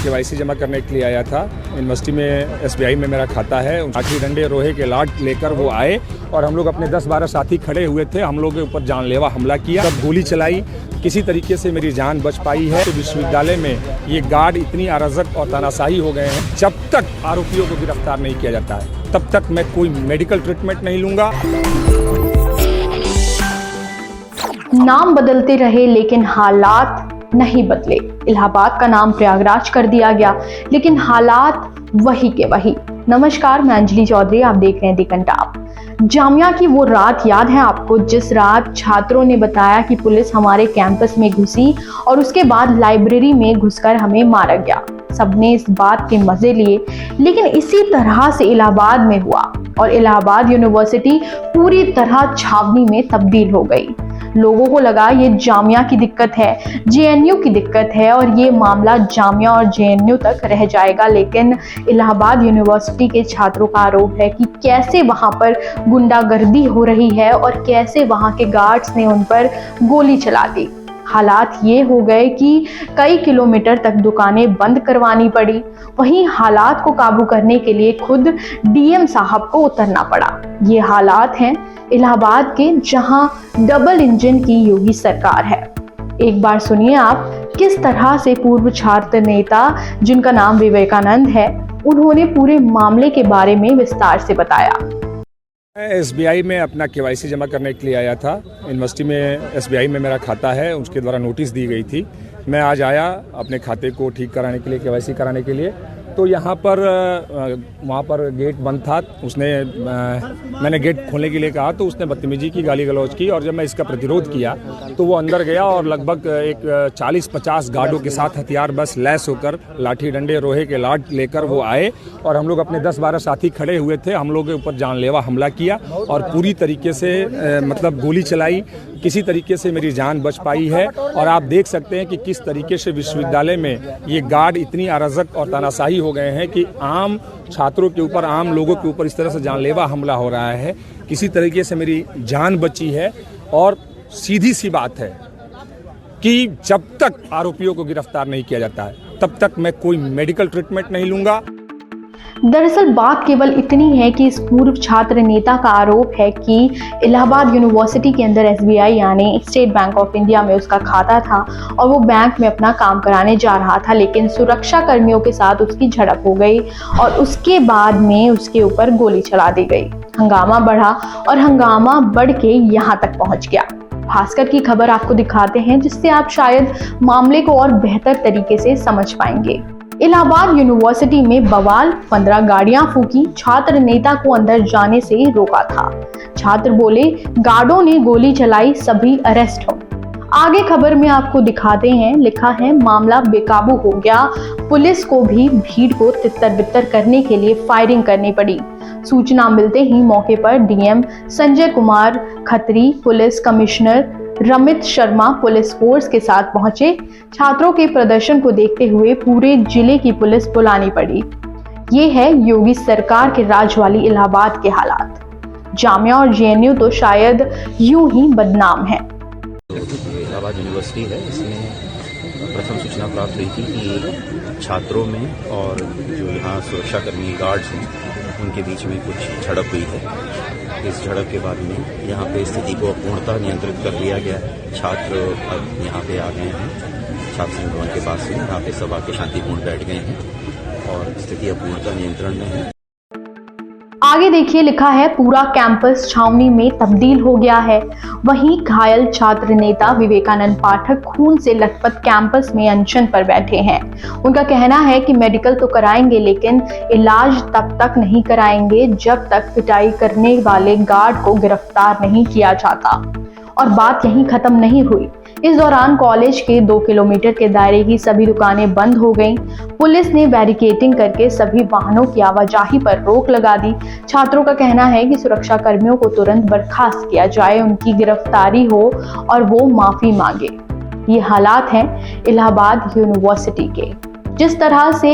KYC जमा करने के लिए आया था। यूनिवर्सिटी में एसबीआई में मेरा खाता है। लाठी डंडे लोहे के लाठ लेकर वो आए और हम लोग अपने 10-12 साथी खड़े हुए थे। हम लोग के ऊपर जानलेवा हमला किया, तब गोली चलाई। किसी तरीके से मेरी जान बच पाई है। तो विश्वविद्यालय में ये गार्ड इतनी अराजक और तानाशाही हो गए हैं, जब तक आरोपियों को गिरफ्तार नहीं किया जाता है तब तक मैं कोई मेडिकल ट्रीटमेंट नहीं लूंगा। नाम बदलते रहे लेकिन हालात नहीं बदले। इलाहाबाद का नाम प्रयागराज कर दिया गया लेकिन हालात वही के वही। नमस्कार, मैं अंजलि चौधरी, आप देख रहे हैं दी कंटाप। जामिया की वो रात याद है आपको, जिस रात छात्रों ने बताया कि पुलिस हमारे कैंपस में घुसी और उसके बाद लाइब्रेरी में घुसकर हमें मारा गया। सबने इस बात के मजे लिए, लेकिन इसी तरह से इलाहाबाद में हुआ और इलाहाबाद यूनिवर्सिटी पूरी तरह छावनी में तब्दील हो गई। लोगों को लगा ये जामिया की दिक्कत है, जेएनयू की दिक्कत है और ये मामला जामिया और जेएनयू तक रह जाएगा। लेकिन इलाहाबाद यूनिवर्सिटी के छात्रों का आरोप है कि कैसे वहां पर गुंडागर्दी हो रही है और कैसे वहां के गार्ड्स ने उन पर गोली चला दी। हालात ये हो गए कि कई किलोमीटर तक दुकानें बंद करवानी पड़ी। वहीं हालात को काबू करने के लिए खुद डीएम साहब को उतरना पड़ा। ये हालात हैं इलाहाबाद के, जहां डबल इंजन की योगी सरकार है। एक बार सुनिए आप किस तरह से पूर्व छात्र नेता, जिनका नाम विवेकानंद है, उन्होंने पूरे मामले के बारे में विस्तार से बताया। मैं एसबीआई में अपना केवाईसी जमा करने के लिए आया था। यूनिवर्सिटी में एसबीआई में मेरा खाता है, उसके द्वारा नोटिस दी गई थी। मैं आज आया अपने खाते को ठीक कराने के लिए, केवाईसी कराने के लिए। तो यहाँ पर वहाँ पर गेट बंद था। मैंने गेट खोलने के लिए कहा तो उसने बदतमीजी की, गाली गलौज की, और जब मैं इसका प्रतिरोध किया तो वो अंदर गया और लगभग एक 40-50 गार्डों के साथ हथियार बस लैस होकर लाठी डंडे लोहे के लाठ लेकर वो आए और हम लोग अपने 10-12 साथी खड़े हुए थे। हम लोग के ऊपर जानलेवा हमला किया और पूरी तरीके से गोली चलाई। किसी तरीके से मेरी जान बच पाई है और आप देख सकते हैं कि किस तरीके से विश्वविद्यालय में ये गार्ड इतनी अराजक और तानाशाही हो गए हैं कि आम छात्रों के ऊपर, आम लोगों के ऊपर इस तरह से जानलेवा हमला हो रहा है। किसी तरीके से मेरी जान बची है और सीधी सी बात है कि जब तक आरोपियों को गिरफ्तार नहीं किया जाता है तब तक मैं कोई मेडिकल ट्रीटमेंट नहीं लूंगा। दरअसल बात केवल इतनी है कि इस पूर्व छात्र नेता का आरोप है कि इलाहाबाद यूनिवर्सिटी के अंदर एसबीआई यानी स्टेट बैंक ऑफ इंडिया में उसका खाता था और वो बैंक में अपना काम कराने जा रहा था, लेकिन सुरक्षा कर्मियों के साथ उसकी झड़प हो गई और उसके बाद में उसके ऊपर गोली चला दी गई। हंगामा बढ़ा और हंगामा बढ़ के यहाँ तक पहुँच गया। भास्कर की खबर आपको दिखाते हैं, जिससे आप शायद मामले को और बेहतर तरीके से समझ पाएंगे। इलाहाबाद यूनिवर्सिटी में बवाल, 15 गाड़ियां फूकी, छात्र नेता को अंदर जाने से रोका था। छात्र बोले गार्डों ने गोली चलाई, सभी अरेस्ट हो। आगे खबर में आपको दिखाते हैं, लिखा है मामला बेकाबू हो गया, पुलिस को भी भीड़ को तितर बितर करने के लिए फायरिंग करनी पड़ी। सूचना मिलते ही मौके पर DM Sanjay Kumar Khatri, police commissioner Ramit Sharma police force के साथ पहुंचे। छात्रों के प्रदर्शन को देखते हुए पूरे जिले की पुलिस बुलानी पड़ी। ये है योगी सरकार के राज वाली इलाहाबाद के हालात। जामिया और जेएनयू तो शायद यूं ही बदनाम है। इलाहाबाद यूनिवर्सिटी है, इसमें प्रथम सूचना प्राप्त हुई थी कि छात्रों में और जो यहाँ सुरक्षाकर्मी गार्ड्स हैं उनके बीच में कुछ झड़प हुई है। इस झड़प के बाद में यहाँ पे स्थिति को पूर्णतः नियंत्रित कर लिया गया है। छात्र अब यहाँ पे आ गए हैं, छात्र संघ भवन के पास से यहाँ पे सब आके शांतिपूर्ण बैठ गए हैं और स्थिति अब पूर्णतः नियंत्रण में है। आगे देखिए, लिखा है पूरा कैंपस छावनी में तब्दील हो गया है। वहीं घायल छात्र नेता विवेकानंद पाठक खून से लथपथ कैंपस में अनशन पर बैठे हैं। उनका कहना है कि मेडिकल तो कराएंगे लेकिन इलाज तब तक नहीं कराएंगे जब तक पिटाई करने वाले गार्ड को गिरफ्तार नहीं किया जाता। और बात यहीं खत्म नहीं हुई। इस दौरान कॉलेज के 2 किलोमीटर के दायरे की सभी दुकानें बंद हो गईं। पुलिस ने बैरिकेडिंग करके सभी वाहनों की आवाजाही पर रोक लगा दी। छात्रों का कहना है कि सुरक्षा कर्मियों को तुरंत बर्खास्त किया जाए, उनकी गिरफ्तारी हो और वो माफी मांगे। ये हालात हैं इलाहाबाद यूनिवर्सिटी के। जिस तरह से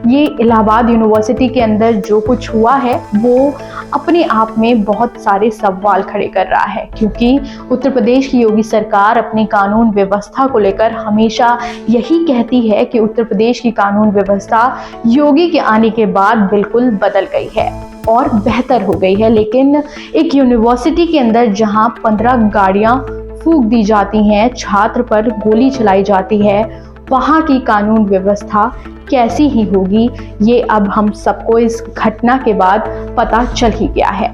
ये इलाहाबाद यूनिवर्सिटी के अंदर जो कुछ हुआ है वो अपने आप में बहुत सारे सवाल खड़े कर रहा है, क्योंकि उत्तर प्रदेश की योगी सरकार अपनी कानून व्यवस्था को लेकर हमेशा यही कहती है कि उत्तर प्रदेश की कानून व्यवस्था योगी के आने के बाद बिल्कुल बदल गई है और बेहतर हो गई है। लेकिन एक यूनिवर्सिटी के अंदर जहां 15 गाड़ियां फूंक दी जाती हैं, छात्र पर गोली चलाई जाती है, वहाँ की कानून व्यवस्था कैसी ही होगी, ये अब हम सबको इस घटना के बाद पता चल ही गया है।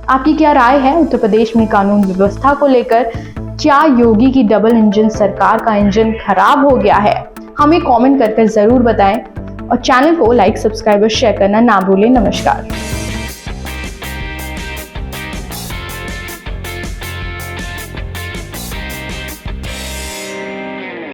आपकी क्या राय है उत्तर प्रदेश में कानून व्यवस्था को लेकर? क्या योगी की डबल इंजन सरकार का इंजन खराब हो गया है? हमें कमेंट कर जरूर बताएं और चैनल को लाइक, सब्सक्राइब और शेयर करना ना भूलें। नमस्कार।